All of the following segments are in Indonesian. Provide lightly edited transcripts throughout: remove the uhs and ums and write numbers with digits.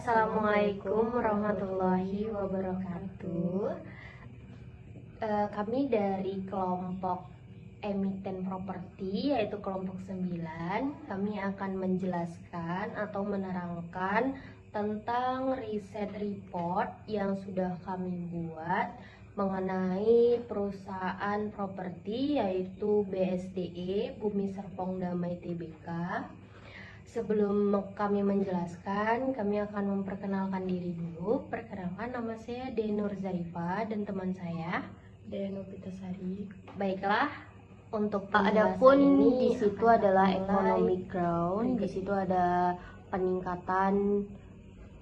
Assalamualaikum warahmatullahi wabarakatuh. Kami dari kelompok emiten properti, yaitu kelompok 9. Kami akan menjelaskan atau menerangkan tentang riset report yang sudah kami buat mengenai perusahaan properti, yaitu BSDE, Bumi Serpong Damai Tbk. Sebelum kami menjelaskan, kami akan memperkenalkan diri dulu. Perkenalkan, nama saya Denur Zarifa dan teman saya Deno Pitasari. Baiklah, untuk adapun ini di situ adalah economic ground. Di situ ada peningkatan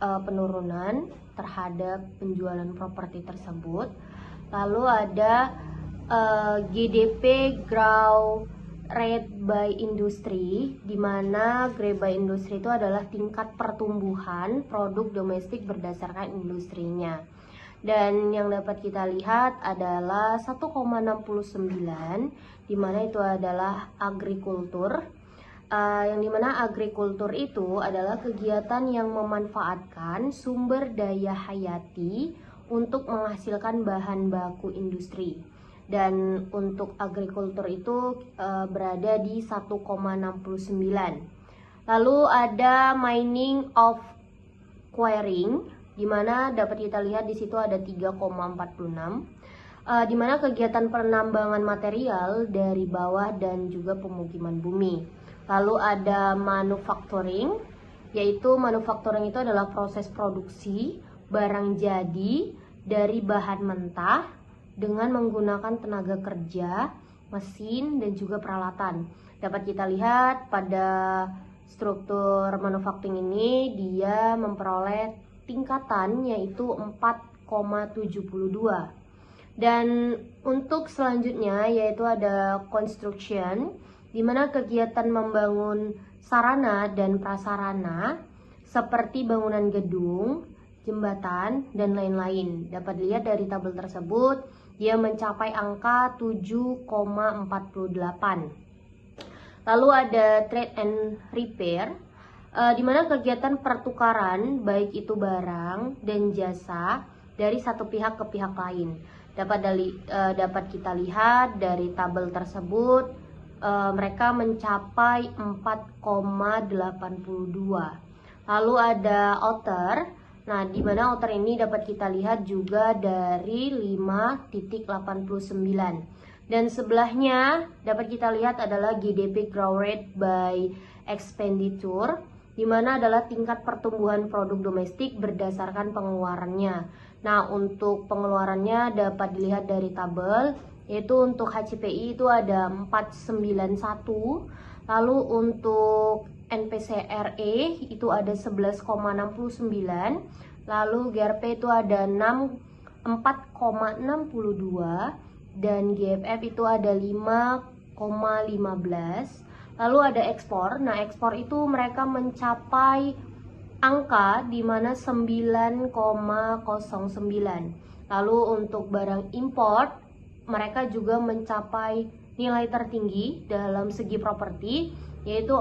penurunan terhadap penjualan properti tersebut. Lalu ada GDP grow rate by industry, di mana growth by industry itu adalah tingkat pertumbuhan produk domestik berdasarkan industrinya. Dan yang dapat kita lihat adalah 1,69, di mana itu adalah agrikultur. Yang dimana agrikultur itu adalah kegiatan yang memanfaatkan sumber daya hayati untuk menghasilkan bahan baku industri. Dan untuk agrikultur itu berada di 1,69. Lalu ada mining of quarrying, di mana dapat kita lihat di situ ada 3,46. Di mana kegiatan penambangan material dari bawah dan juga pemukiman bumi. Lalu ada manufacturing, yaitu manufacturing itu adalah proses produksi barang jadi dari bahan mentah dengan menggunakan tenaga kerja, mesin, dan juga peralatan. Dapat kita lihat pada struktur manufacturing ini dia memperoleh tingkatan yaitu 4,72. Dan untuk selanjutnya yaitu ada construction, di mana kegiatan membangun sarana dan prasarana seperti bangunan gedung, jembatan, dan lain-lain. Dapat dilihat dari tabel tersebut, dia mencapai angka 7,48. Lalu ada trade and repair, di mana kegiatan pertukaran baik itu barang dan jasa dari satu pihak ke pihak lain. Dapat kita lihat dari tabel tersebut, mereka mencapai 4,82. Lalu ada outer. Nah, di mana outer ini dapat kita lihat juga dari 5,89. Dan sebelahnya dapat kita lihat adalah GDP growth rate by expenditure, di mana adalah tingkat pertumbuhan produk domestik berdasarkan pengeluarannya. Nah, untuk pengeluarannya dapat dilihat dari tabel, yaitu untuk HCPI itu ada 491. Lalu untuk NPCRE itu ada 11,69, lalu GRP itu ada 4,62, dan GFF itu ada 5,15. Lalu ada ekspor. Nah, ekspor itu mereka mencapai angka di mana 9,09. Lalu untuk barang import mereka juga mencapai nilai tertinggi dalam segi properti, yaitu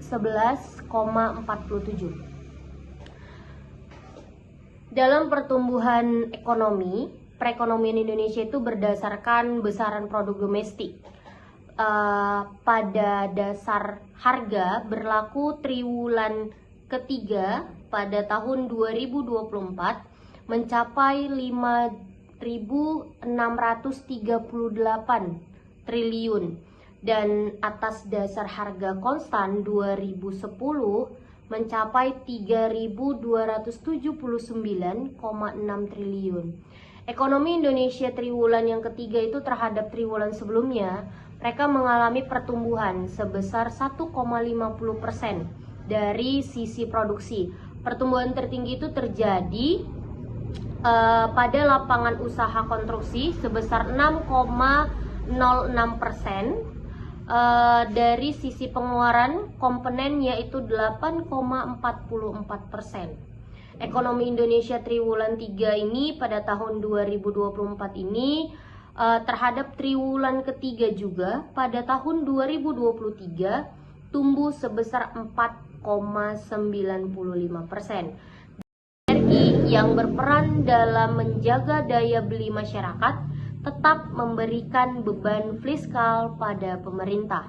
11,47. Dalam pertumbuhan ekonomi, perekonomian Indonesia itu berdasarkan besaran produk domestik. Pada dasar harga berlaku triwulan ketiga pada tahun 2024 mencapai 5.638 triliun, dan atas dasar harga konstan 2010 mencapai 3.279,6 triliun. Ekonomi Indonesia triwulan yang ketiga itu terhadap triwulan sebelumnya, mereka mengalami pertumbuhan sebesar 1,50% dari sisi produksi. Pertumbuhan tertinggi itu terjadi pada lapangan usaha konstruksi sebesar 6,06%. Dari sisi pengeluaran komponen yaitu 8,44%. Ekonomi Indonesia triwulan 3 ini pada tahun 2024 ini terhadap triwulan ketiga juga pada tahun 2023 tumbuh sebesar 4,95%. yang berperan dalam menjaga daya beli masyarakat tetap memberikan beban fiskal pada pemerintah.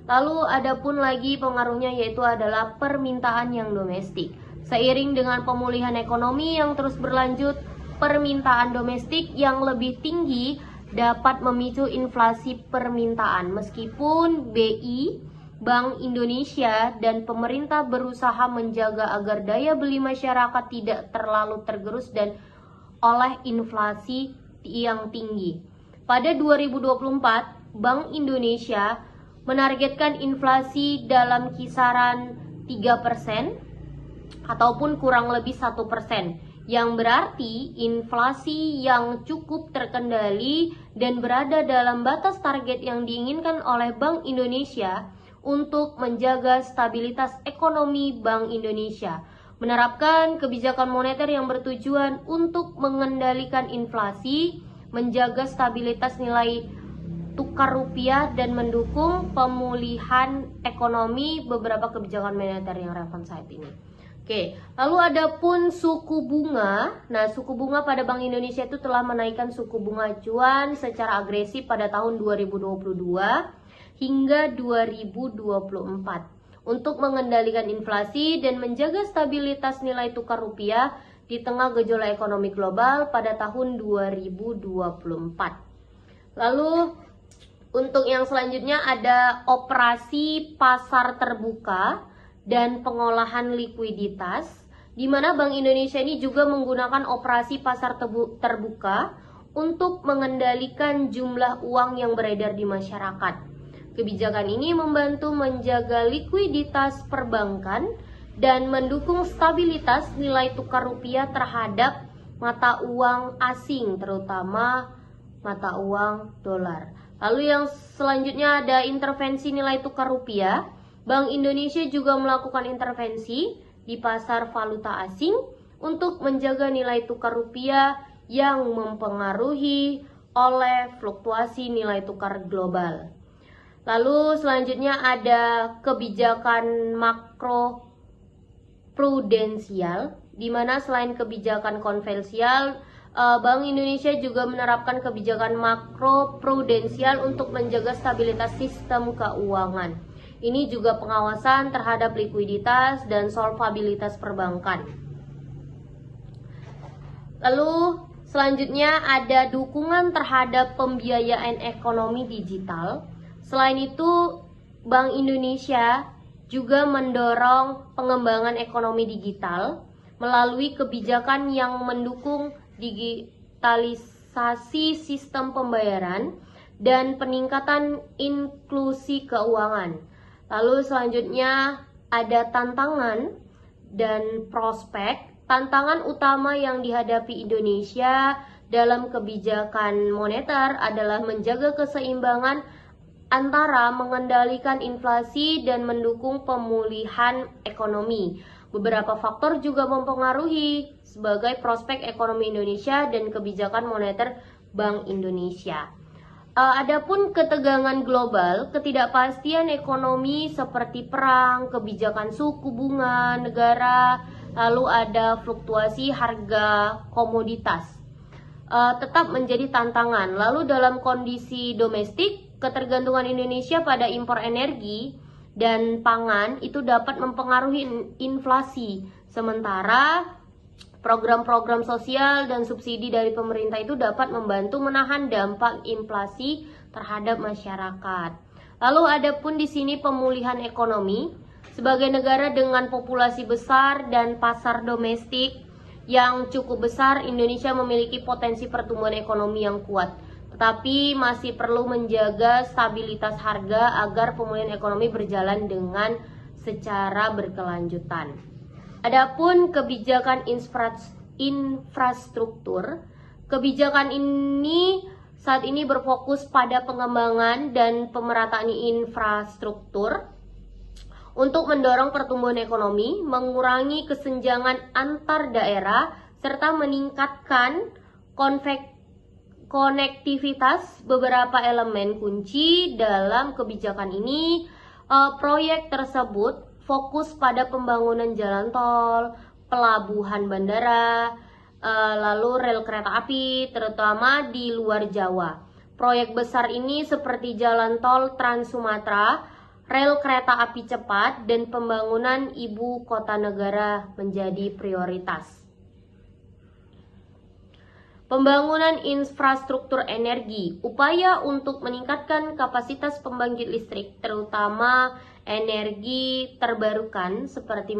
Lalu ada pun lagi pengaruhnya yaitu adalah permintaan yang domestik. Seiring dengan pemulihan ekonomi yang terus berlanjut, permintaan domestik yang lebih tinggi dapat memicu inflasi permintaan. Meskipun BI, Bank Indonesia, dan pemerintah berusaha menjaga agar daya beli masyarakat tidak terlalu tergerus dan oleh inflasi yang tinggi. Pada 2024, Bank Indonesia menargetkan inflasi dalam kisaran 3% ataupun kurang lebih 1%, yang berarti inflasi yang cukup terkendali dan berada dalam batas target yang diinginkan oleh Bank Indonesia untuk menjaga stabilitas ekonomi. Bank Indonesia menerapkan kebijakan moneter yang bertujuan untuk mengendalikan inflasi, menjaga stabilitas nilai tukar rupiah, dan mendukung pemulihan ekonomi. Beberapa kebijakan moneter yang relevan saat ini. Oke, lalu ada pun suku bunga. Nah, suku bunga pada Bank Indonesia itu telah menaikkan suku bunga acuan secara agresif pada tahun 2022 hingga 2024 untuk mengendalikan inflasi dan menjaga stabilitas nilai tukar rupiah di tengah gejolak ekonomi global pada tahun 2024. Lalu untuk yang selanjutnya ada operasi pasar terbuka dan pengolahan likuiditas, di mana Bank Indonesia ini juga menggunakan operasi pasar terbuka untuk mengendalikan jumlah uang yang beredar di masyarakat. Kebijakan ini membantu menjaga likuiditas perbankan dan mendukung stabilitas nilai tukar rupiah terhadap mata uang asing, terutama mata uang dolar. Lalu yang selanjutnya ada intervensi nilai tukar rupiah. Bank Indonesia juga melakukan intervensi di pasar valuta asing untuk menjaga nilai tukar rupiah yang mempengaruhi oleh fluktuasi nilai tukar global. Lalu selanjutnya ada kebijakan makro prudensial, di mana selain kebijakan konvensional, Bank Indonesia juga menerapkan kebijakan makro prudensial untuk menjaga stabilitas sistem keuangan. Ini juga pengawasan terhadap likuiditas dan solvabilitas perbankan. Lalu selanjutnya ada dukungan terhadap pembiayaan ekonomi digital. Selain itu, Bank Indonesia juga mendorong pengembangan ekonomi digital melalui kebijakan yang mendukung digitalisasi sistem pembayaran dan peningkatan inklusi keuangan. Lalu selanjutnya ada tantangan dan prospek. Tantangan utama yang dihadapi Indonesia dalam kebijakan moneter adalah menjaga keseimbangan antara mengendalikan inflasi dan mendukung pemulihan ekonomi. Beberapa faktor juga mempengaruhi sebagai prospek ekonomi Indonesia dan kebijakan moneter Bank Indonesia. Adapun ketegangan global, ketidakpastian ekonomi seperti perang, kebijakan suku bunga negara, lalu ada fluktuasi harga komoditas, tetap menjadi tantangan. Lalu dalam kondisi domestik, ketergantungan Indonesia pada impor energi dan pangan itu dapat mempengaruhi inflasi. Sementara program-program sosial dan subsidi dari pemerintah itu dapat membantu menahan dampak inflasi terhadap masyarakat. Lalu ada pun di sini pemulihan ekonomi. Sebagai negara dengan populasi besar dan pasar domestik yang cukup besar, Indonesia memiliki potensi pertumbuhan ekonomi yang kuat. Tetapi masih perlu menjaga stabilitas harga agar pemulihan ekonomi berjalan dengan secara berkelanjutan. Adapun kebijakan infrastruktur, kebijakan ini saat ini berfokus pada pengembangan dan pemerataan infrastruktur untuk mendorong pertumbuhan ekonomi, mengurangi kesenjangan antar daerah, serta meningkatkan konektivitas. Beberapa elemen kunci dalam kebijakan ini. Proyek tersebut fokus pada pembangunan jalan tol, pelabuhan bandara, lalu rel kereta api, terutama di luar Jawa. Proyek besar ini seperti jalan tol Trans Sumatera, rel kereta api cepat, dan pembangunan ibu kota negara menjadi prioritas. Pembangunan infrastruktur energi, upaya untuk meningkatkan kapasitas pembangkit listrik, terutama energi terbarukan seperti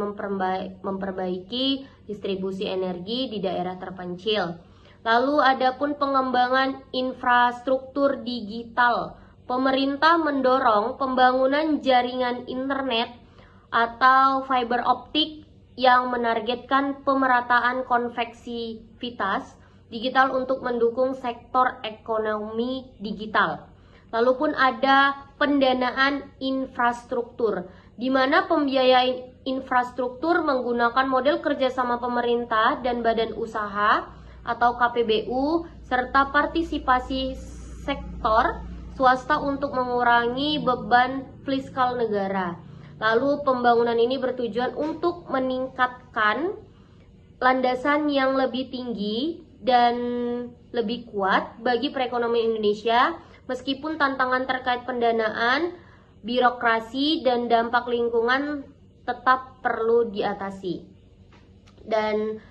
memperbaiki distribusi energi di daerah terpencil. Lalu adapun pengembangan infrastruktur digital, pemerintah mendorong pembangunan jaringan internet atau fiber optik yang menargetkan pemerataan konektivitas digital untuk mendukung sektor ekonomi digital. Lalu pun ada pendanaan infrastruktur, di mana pembiayaan infrastruktur menggunakan model kerjasama pemerintah dan badan usaha atau KPBU, serta partisipasi sektor swasta untuk mengurangi beban fiskal negara. Lalu pembangunan ini bertujuan untuk meningkatkan landasan yang lebih tinggi dan lebih kuat bagi perekonomian Indonesia, meskipun tantangan terkait pendanaan, birokrasi, dan dampak lingkungan tetap perlu diatasi. Dan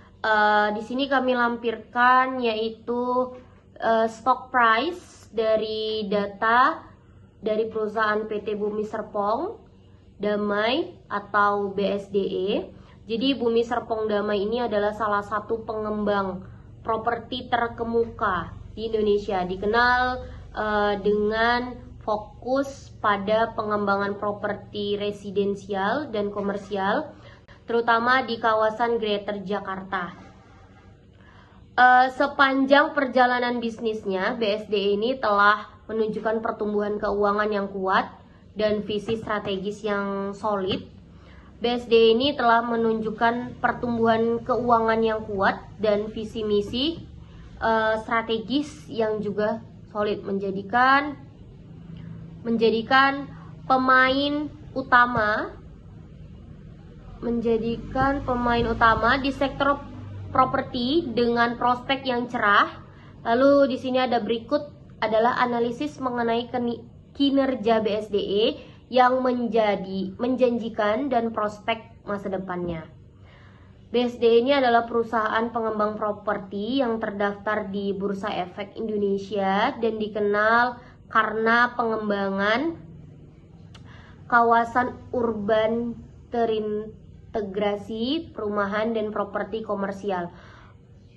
di sini kami lampirkan yaitu stock price dari data dari perusahaan PT Bumi Serpong Damai atau BSDE. Jadi Bumi Serpong Damai ini adalah salah satu pengembang properti terkemuka di Indonesia, dikenal dengan fokus pada pengembangan properti residensial dan komersial, terutama di kawasan Greater Jakarta. Sepanjang perjalanan bisnisnya, BSDE ini telah menunjukkan pertumbuhan keuangan yang kuat dan visi strategis yang solid. BSDE ini telah menunjukkan pertumbuhan keuangan yang kuat dan visi misi strategis yang juga solid, menjadikan pemain utama di sektor properti dengan prospek yang cerah. Lalu di sini ada berikut adalah analisis mengenai kinerja BSDE yang menjanjikan dan prospek masa depannya. BSDE ini adalah perusahaan pengembang properti yang terdaftar di Bursa Efek Indonesia dan dikenal karena pengembangan kawasan urban terintegrasi, perumahan, dan properti komersial.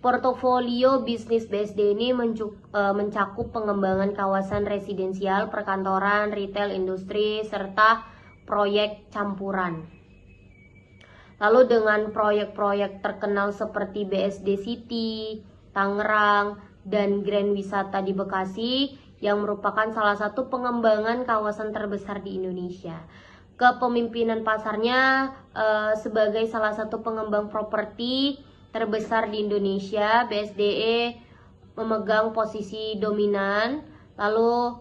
Portofolio bisnis BSDE ini mencakup pengembangan kawasan residensial, perkantoran, retail, industri, serta proyek campuran. Lalu dengan proyek-proyek terkenal seperti BSD City, Tangerang, dan Grand Wisata di Bekasi yang merupakan salah satu pengembangan kawasan terbesar di Indonesia. Kepemimpinan pasarnya sebagai salah satu pengembang properti terbesar di Indonesia, BSDE memegang posisi dominan. Lalu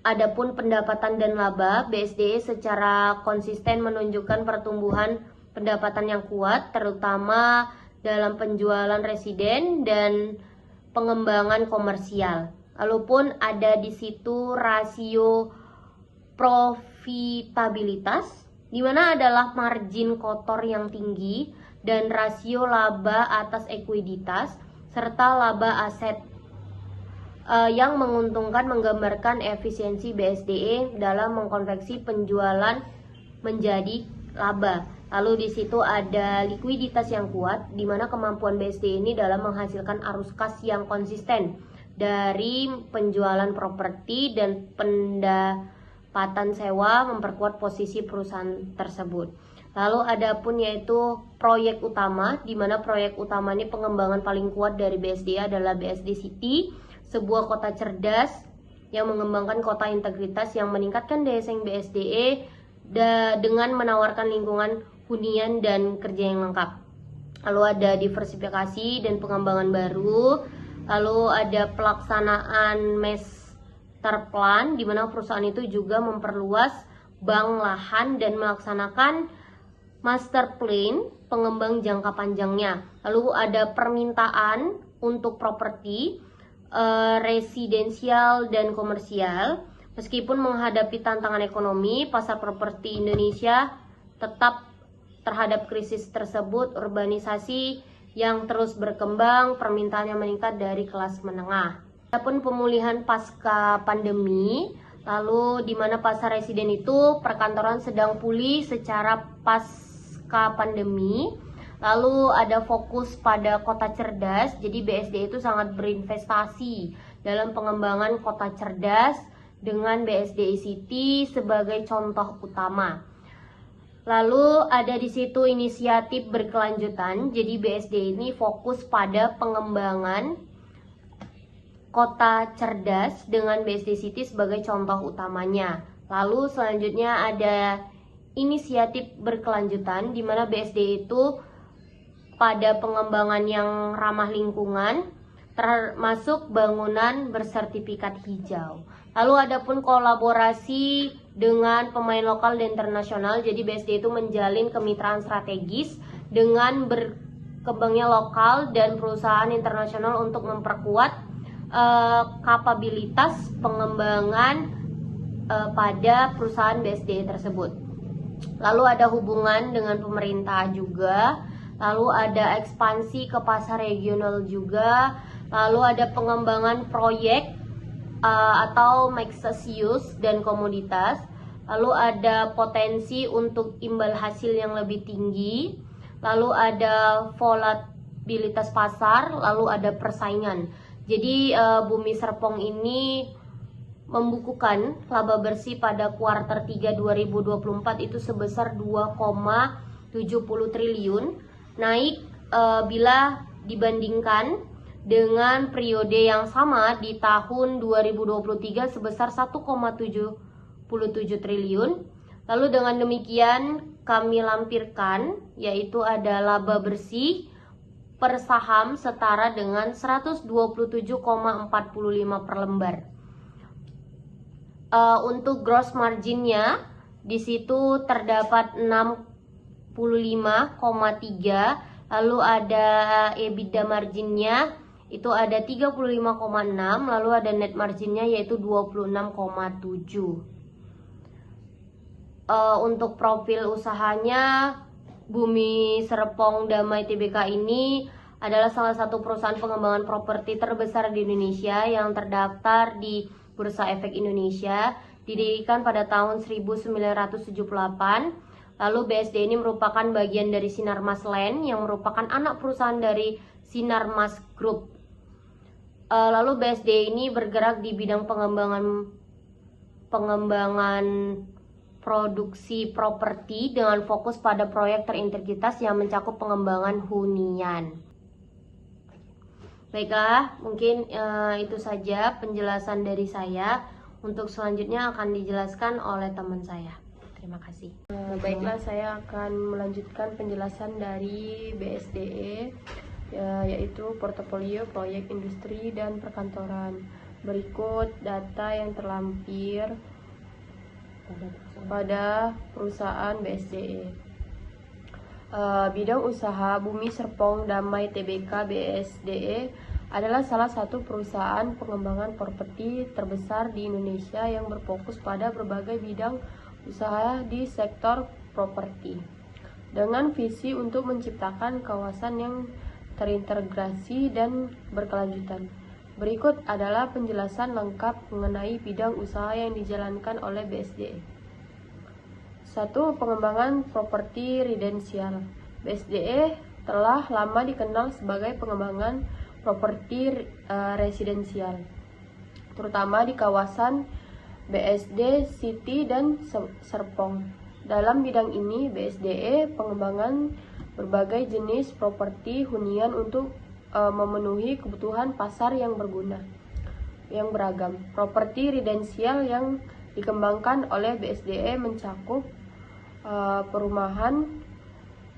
adapun pendapatan dan laba, BSDE secara konsisten menunjukkan pertumbuhan pendapatan yang kuat, terutama dalam penjualan residen dan pengembangan komersial. Lalu pun ada di situ rasio profitabilitas, di mana adalah margin kotor yang tinggi dan rasio laba atas ekuiditas serta laba aset yang menguntungkan, menggambarkan efisiensi BSDE dalam mengkonversi penjualan menjadi laba. Lalu di situ ada likuiditas yang kuat, di mana kemampuan BSDE ini dalam menghasilkan arus kas yang konsisten dari penjualan properti dan pendapatan sewa, memperkuat posisi perusahaan tersebut. Lalu ada pun yaitu proyek utama, di mana proyek utama ini pengembangan paling kuat dari BSDE adalah BSD City, sebuah kota cerdas yang mengembangkan kota integritas yang meningkatkan daya saing BSDE dengan menawarkan lingkungan hunian dan kerja yang lengkap. Lalu ada diversifikasi dan pengembangan baru. Lalu ada pelaksanaan master plan, di mana perusahaan itu juga memperluas bank lahan dan melaksanakan master plan pengembang jangka panjangnya. Lalu ada permintaan untuk properti residensial dan komersial. Meskipun menghadapi tantangan ekonomi, pasar properti Indonesia tetap terhadap krisis tersebut. Urbanisasi yang terus berkembang, permintaan yang meningkat dari kelas menengah. Adapun pemulihan pasca pandemi, lalu di mana pasar residen itu perkantoran sedang pulih secara pasca pandemi. Lalu ada fokus pada kota cerdas. Jadi BSD itu sangat berinvestasi dalam pengembangan kota cerdas dengan BSD City sebagai contoh utama. Lalu ada di situ inisiatif berkelanjutan. Jadi BSD ini fokus pada pengembangan kota cerdas dengan BSD City sebagai contoh utamanya. Lalu selanjutnya ada inisiatif berkelanjutan di mana BSD itu pada pengembangan yang ramah lingkungan, termasuk bangunan bersertifikat hijau. Lalu adapun kolaborasi dengan pemain lokal dan internasional. Jadi BSD itu menjalin kemitraan strategis dengan berkembangnya lokal dan perusahaan internasional untuk memperkuat kapabilitas pengembangan pada perusahaan BSD tersebut. Lalu ada hubungan dengan pemerintah juga. Lalu ada ekspansi ke pasar regional juga. Lalu ada pengembangan proyek atau mixed use dan komoditas. Lalu ada potensi untuk imbal hasil yang lebih tinggi. Lalu ada volatilitas pasar. Lalu ada persaingan. Jadi Bumi Serpong ini membukukan laba bersih pada kuartal 3 2024 itu sebesar 2,70 triliun, naik bila dibandingkan dengan periode yang sama di tahun 2023 sebesar 1,77 triliun. Lalu dengan demikian kami lampirkan yaitu ada laba bersih per saham setara dengan 127,45 per lembar. Untuk gross marginnya di situ terdapat 65,3, lalu ada EBITDA marginnya itu ada 35,6, lalu ada net marginnya yaitu 26,7. Untuk profil usahanya, Bumi Serpong Damai Tbk ini adalah salah satu perusahaan pengembangan properti terbesar di Indonesia yang terdaftar di Bursa Efek Indonesia, didirikan pada tahun 1978. Lalu BSD ini merupakan bagian dari Sinarmas Land yang merupakan anak perusahaan dari Sinarmas Group. Lalu BSD ini bergerak di bidang pengembangan produksi properti dengan fokus pada proyek terintegritas yang mencakup pengembangan hunian. Baiklah, mungkin itu saja penjelasan dari saya. Untuk selanjutnya akan dijelaskan oleh teman saya. Terima kasih. Baiklah, saya akan melanjutkan penjelasan dari BSDE, yaitu portofolio proyek industri dan perkantoran. Berikut data yang terlampir pada perusahaan BSDE. Bidang usaha Bumi Serpong Damai Tbk BSDE adalah salah satu perusahaan pengembangan properti terbesar di Indonesia yang berfokus pada berbagai bidang usaha di sektor properti dengan visi untuk menciptakan kawasan yang terintegrasi dan berkelanjutan. Berikut adalah penjelasan lengkap mengenai bidang usaha yang dijalankan oleh BSDE. 1. Pengembangan properti residensial. BSDE telah lama dikenal sebagai pengembangan properti residensial, terutama di kawasan BSD City dan Serpong. Dalam bidang ini, BSDE pengembangan berbagai jenis properti hunian untuk memenuhi kebutuhan pasar yang beragam. Properti residensial yang dikembangkan oleh BSDE mencakup perumahan.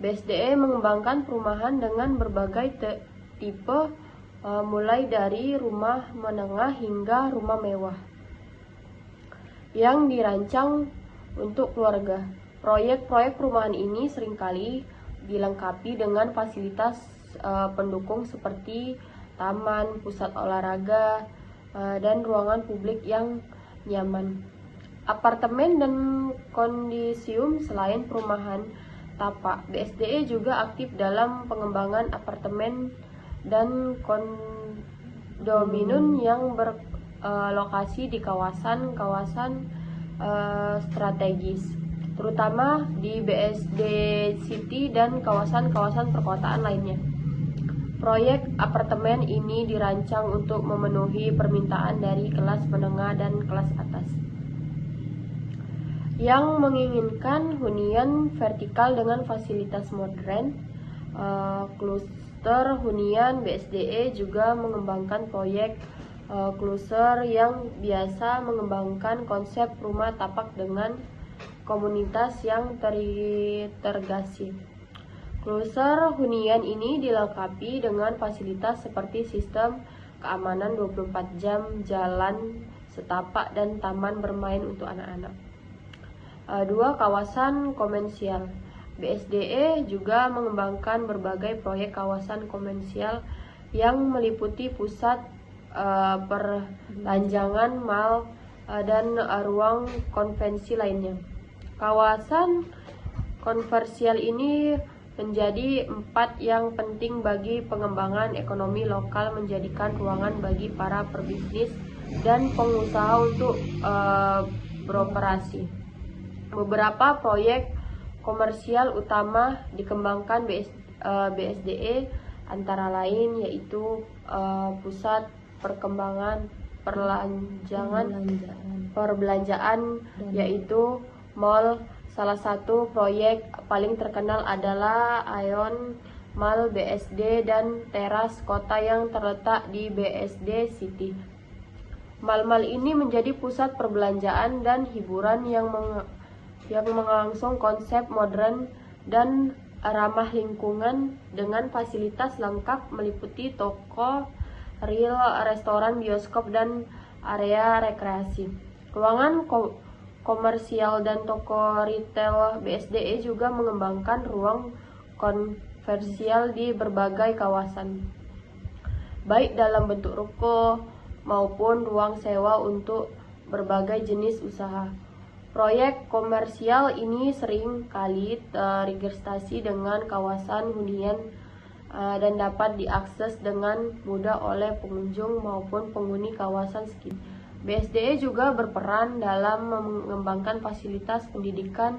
BSDE mengembangkan perumahan dengan berbagai tipe, mulai dari rumah menengah hingga rumah mewah yang dirancang untuk keluarga. Proyek-proyek perumahan ini seringkali dilengkapi dengan fasilitas pendukung seperti taman, pusat olahraga, dan ruangan publik yang nyaman. Apartemen dan kondisium selain perumahan tapak, BSDE juga aktif dalam pengembangan apartemen dan kondominium yang berlokasi di kawasan-kawasan strategis, terutama di BSD City dan kawasan-kawasan perkotaan lainnya. Proyek apartemen ini dirancang untuk memenuhi permintaan dari kelas menengah dan kelas atas yang menginginkan hunian vertikal dengan fasilitas modern. Kluster hunian BSDE juga mengembangkan proyek kluster yang biasa mengembangkan konsep rumah tapak dengan komunitas yang terintegrasi. Kluster hunian ini dilengkapi dengan fasilitas seperti sistem keamanan 24 jam, jalan setapak, dan taman bermain untuk anak-anak. 2. Kawasan komersial. BSDE juga mengembangkan berbagai proyek kawasan komersial yang meliputi pusat perbelanjaan, mal, dan ruang konvensi lainnya. Kawasan komersial ini menjadi 4 yang penting bagi pengembangan ekonomi lokal, menjadikan ruangan bagi para pebisnis dan pengusaha untuk beroperasi. Beberapa proyek komersial utama dikembangkan BSDE antara lain yaitu pusat perbelanjaan yaitu mall. Salah satu proyek paling terkenal adalah Aeon Mall BSD dan teras kota yang terletak di BSD City. Mal-mal ini menjadi pusat perbelanjaan dan hiburan yang mengusung konsep modern dan ramah lingkungan dengan fasilitas lengkap meliputi toko, restoran, bioskop, dan area rekreasi. Ruangan komersial dan toko retail BSDE juga mengembangkan ruang komersial di berbagai kawasan, baik dalam bentuk ruko maupun ruang sewa untuk berbagai jenis usaha. Proyek komersial ini sering kali terintegrasi dengan kawasan hunian dan dapat diakses dengan mudah oleh pengunjung maupun penghuni kawasan sekitar. BSDE juga berperan dalam mengembangkan fasilitas pendidikan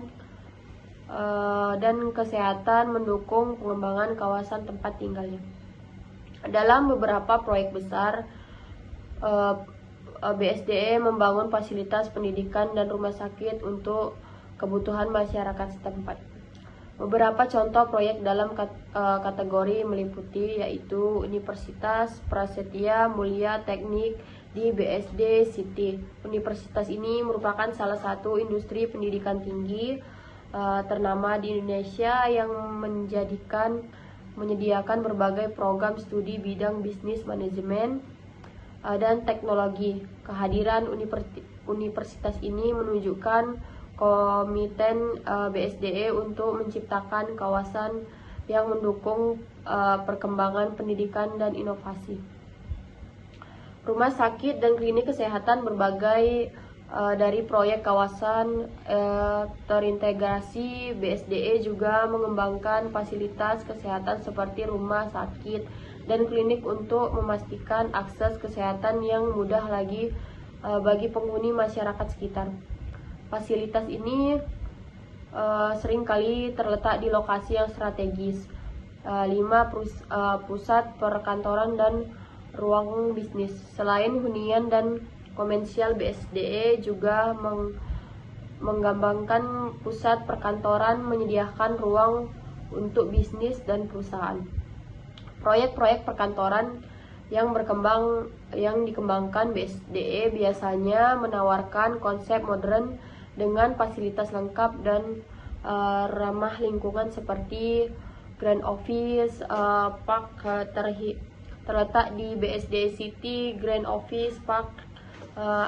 dan kesehatan, mendukung pengembangan kawasan tempat tinggalnya. Dalam beberapa proyek besar, BSDE membangun fasilitas pendidikan dan rumah sakit untuk kebutuhan masyarakat setempat. Beberapa contoh proyek dalam kategori meliputi yaitu Universitas Prasetya Mulia Teknik di BSD City. Universitas ini merupakan salah satu industri pendidikan tinggi ternama di Indonesia yang menyediakan berbagai program studi bidang bisnis manajemen dan teknologi. Kehadiran universitas ini menunjukkan komitmen BSDE untuk menciptakan kawasan yang mendukung perkembangan pendidikan dan inovasi. Rumah sakit dan klinik kesehatan berbagai dari proyek kawasan terintegrasi. BSDE juga mengembangkan fasilitas kesehatan seperti rumah sakit dan klinik untuk memastikan akses kesehatan yang mudah lagi bagi penghuni masyarakat sekitar. Fasilitas ini seringkali terletak di lokasi yang strategis. 5. Pusat perkantoran dan ruang bisnis. Selain hunian dan komersial, BSDE juga mengembangkan pusat perkantoran, menyediakan ruang untuk bisnis dan perusahaan. Proyek-proyek perkantoran yang dikembangkan BSDE biasanya menawarkan konsep modern dengan fasilitas lengkap dan ramah lingkungan seperti Grand Office Park terletak di BSD City. Grand Office Park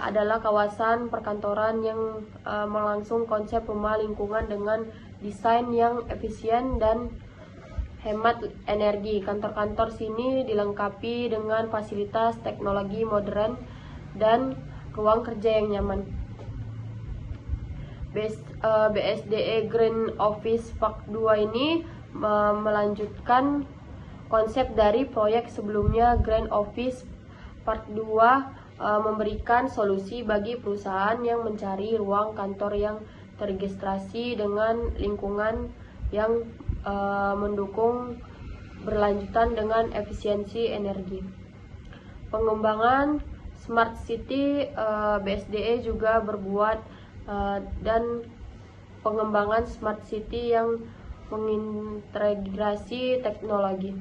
adalah kawasan perkantoran yang melangsung konsep rumah lingkungan dengan desain yang efisien dan hemat energi. Kantor-kantor sini dilengkapi dengan fasilitas teknologi modern dan ruang kerja yang nyaman. BSDE Green Office Park 2 ini melanjutkan konsep dari proyek sebelumnya. Green Office Park 2 memberikan solusi bagi perusahaan yang mencari ruang kantor yang terregistrasi dengan lingkungan yang mendukung berlanjutan dengan efisiensi energi. Pengembangan Smart City, BSDE juga berbuat dan pengembangan Smart City yang mengintegrasi teknologi.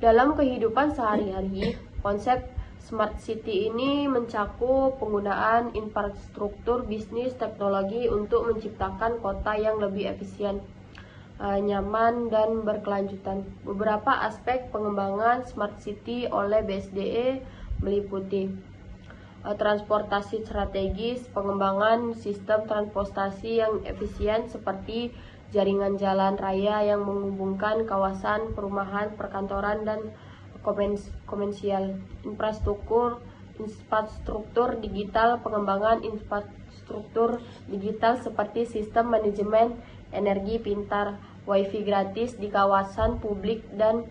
Dalam kehidupan sehari-hari, konsep Smart City ini mencakup penggunaan infrastruktur bisnis teknologi untuk menciptakan kota yang lebih efisien, nyaman, dan berkelanjutan. Beberapa aspek pengembangan Smart City oleh BSDE meliputi transportasi strategis, pengembangan sistem transportasi yang efisien seperti jaringan jalan raya yang menghubungkan kawasan perumahan, perkantoran, dan komersial. Infrastruktur digital, pengembangan infrastruktur digital seperti sistem manajemen energi pintar, wifi gratis di kawasan publik, dan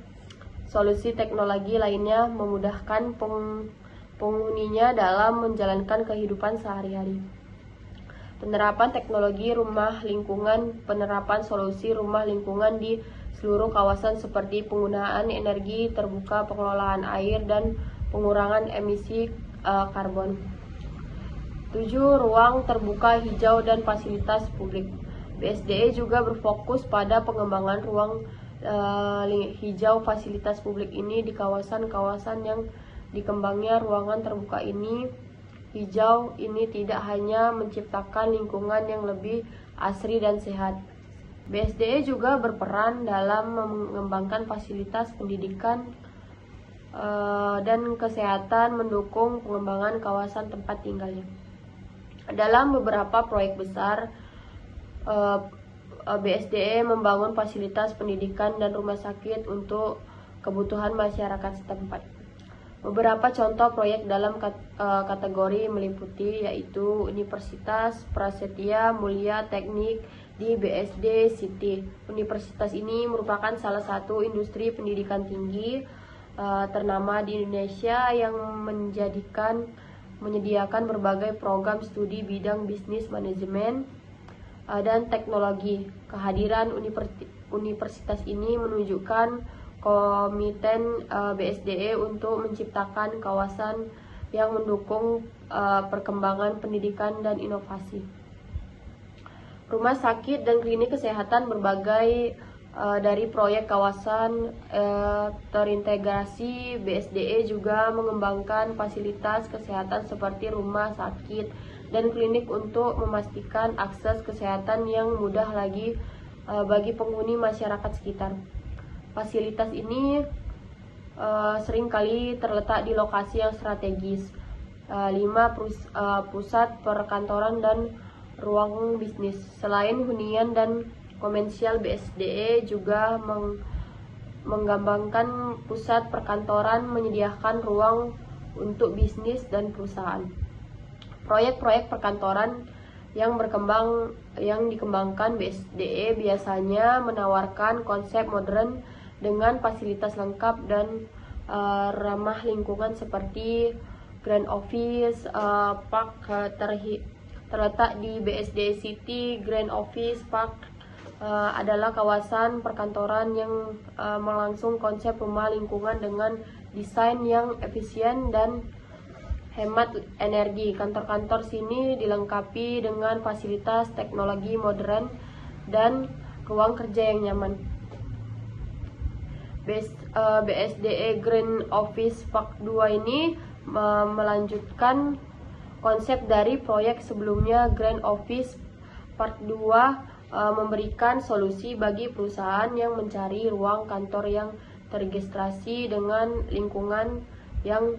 solusi teknologi lainnya memudahkan penghuninya dalam menjalankan kehidupan sehari-hari. Penerapan teknologi rumah lingkungan, penerapan solusi rumah lingkungan di seluruh kawasan seperti penggunaan energi terbuka, pengelolaan air, dan pengurangan emisi karbon. 7. Ruang terbuka hijau dan fasilitas publik. BSDE juga berfokus pada pengembangan ruang hijau fasilitas publik ini di kawasan-kawasan yang dikembangnya ruangan terbuka ini. Hijau ini tidak hanya menciptakan lingkungan yang lebih asri dan sehat. BSDE juga berperan dalam mengembangkan fasilitas pendidikan dan kesehatan, mendukung pengembangan kawasan tempat tinggalnya. Dalam beberapa proyek besar, BSDE membangun fasilitas pendidikan dan rumah sakit untuk kebutuhan masyarakat setempat. Beberapa contoh proyek dalam kategori meliputi yaitu Universitas Prasetya Mulia Teknik di BSD City. Universitas ini merupakan salah satu industri pendidikan tinggi ternama di Indonesia yang menyediakan berbagai program studi bidang bisnis manajemen dan teknologi. Kehadiran universitas ini menunjukkan komitmen BSDE untuk menciptakan kawasan yang mendukung perkembangan pendidikan dan inovasi. Rumah sakit dan klinik kesehatan berbagai dari proyek kawasan terintegrasi. BSDE juga mengembangkan fasilitas kesehatan seperti rumah sakit dan klinik untuk memastikan akses kesehatan yang mudah lagi bagi penghuni masyarakat sekitar. Fasilitas ini seringkali terletak di lokasi yang strategis. 5. Pusat perkantoran dan ruang bisnis. Selain hunian dan komersial, BSDE juga mengembangkan pusat perkantoran, menyediakan ruang untuk bisnis dan perusahaan. Proyek-proyek perkantoran yang dikembangkan BSDE biasanya menawarkan konsep modern dengan fasilitas lengkap dan ramah lingkungan seperti Grand Office Park terletak di BSD City. Grand Office Park adalah kawasan perkantoran yang melangsung konsep rumah lingkungan dengan desain yang efisien dan hemat energi. Kantor-kantor sini dilengkapi dengan fasilitas teknologi modern dan ruang kerja yang nyaman. BSDE Green Office Park 2 ini melanjutkan konsep dari proyek sebelumnya. Green Office Park 2 memberikan solusi bagi perusahaan yang mencari ruang kantor yang terregistrasi dengan lingkungan yang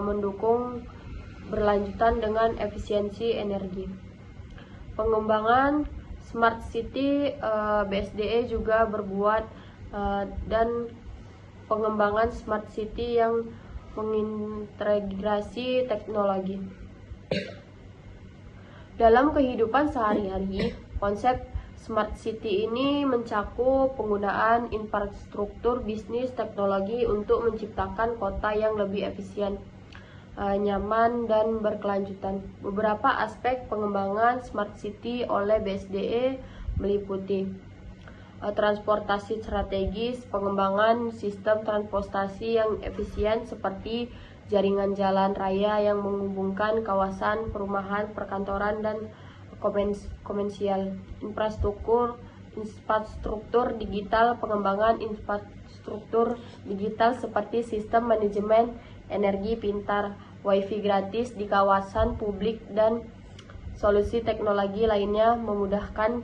mendukung berlanjutan dengan efisiensi energi. Pengembangan Smart City, BSDE juga berbuat dan pengembangan Smart City yang mengintegrasi teknologi. Dalam kehidupan sehari-hari, konsep Smart City ini mencakup penggunaan infrastruktur bisnis teknologi untuk menciptakan kota yang lebih efisien, nyaman, dan berkelanjutan. Beberapa aspek pengembangan Smart City oleh BSDE meliputi transportasi strategis, pengembangan sistem transportasi yang efisien seperti jaringan jalan raya yang menghubungkan kawasan perumahan, perkantoran, dan komersial. Infrastruktur digital, pengembangan infrastruktur digital seperti sistem manajemen energi pintar, wifi gratis di kawasan publik, dan solusi teknologi lainnya memudahkan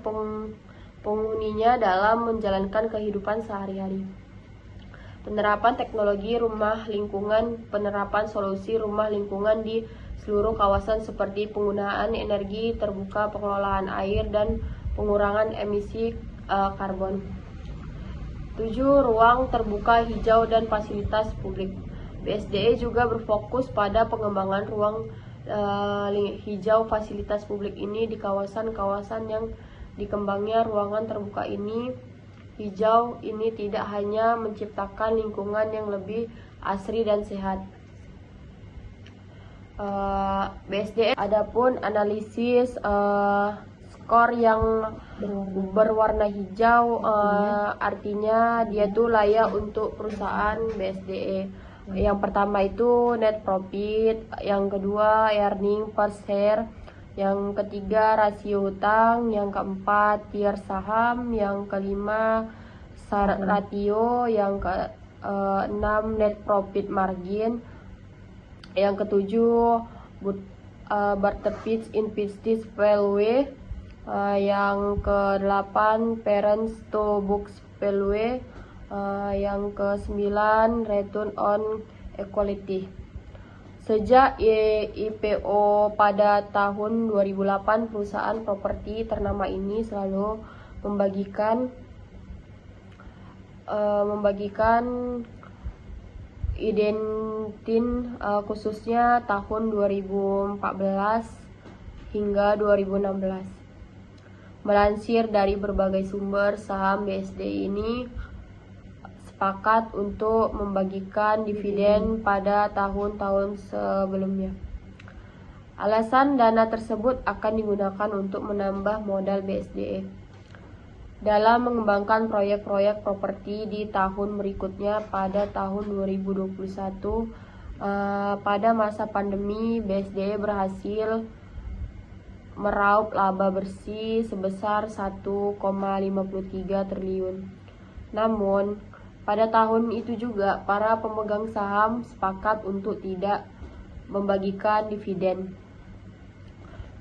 penghuninya dalam menjalankan kehidupan sehari-hari. Penerapan teknologi rumah lingkungan, penerapan solusi rumah lingkungan di seluruh kawasan seperti penggunaan energi terbuka, pengelolaan air, dan pengurangan emisi karbon. 7. Ruang terbuka hijau dan fasilitas publik. BSDE juga berfokus pada pengembangan ruang hijau fasilitas publik ini di kawasan-kawasan yang dikembangnya ruangan terbuka ini. Hijau ini tidak hanya menciptakan lingkungan yang lebih asri dan sehat. BSDE adapun analisis skor yang berwarna hijau, artinya dia tuh layak untuk perusahaan BSDE. Yang pertama itu net profit, yang kedua earning per share, yang ketiga rasio hutang, yang keempat tier saham, yang kelima ratio, yang keenam net profit margin, yang ketujuh barter pitch in business value, yang kedelapan parents to books value, yang ke-9 return on equity. Sejak IPO pada tahun 2008, perusahaan properti ternama ini selalu membagikan identin khususnya tahun 2014 hingga 2016. Melansir dari berbagai sumber, saham BSDE ini sepakat untuk membagikan dividen pada tahun-tahun sebelumnya. Alasan dana tersebut akan digunakan untuk menambah modal BSDE dalam mengembangkan proyek-proyek properti di tahun berikutnya. Pada tahun 2021, pada masa pandemi, BSDE berhasil meraup laba bersih sebesar 1,53 triliun. Namun, pada tahun itu juga, para pemegang saham sepakat untuk tidak membagikan dividen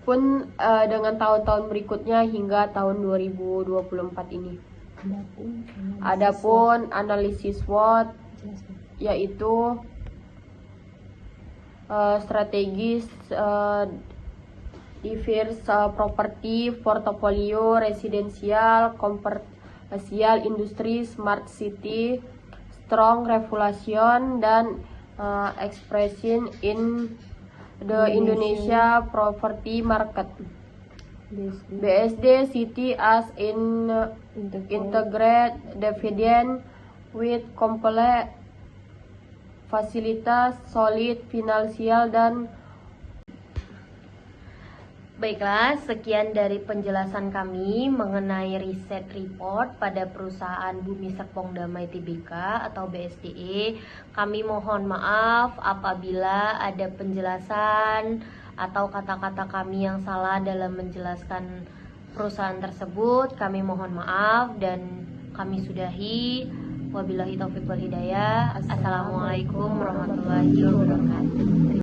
pun dengan tahun-tahun berikutnya hingga tahun 2024 ini. Adapun analisis SWOT, yaitu strategis diverse property portfolio, residential, komersial, industri, smart city, strong regulation, dan expression in the Indonesia property market. BSD City as in integrate dividend with complete fasilitas, solid finansial, dan Baiklah, sekian dari penjelasan kami mengenai riset report pada perusahaan Bumi Serpong Damai Tbk atau BSDE. Kami mohon maaf apabila ada penjelasan atau kata-kata kami yang salah dalam menjelaskan perusahaan tersebut. Kami mohon maaf dan kami sudahi. Wabillahi taufiq wal hidayah. Assalamualaikum warahmatullahi wabarakatuh.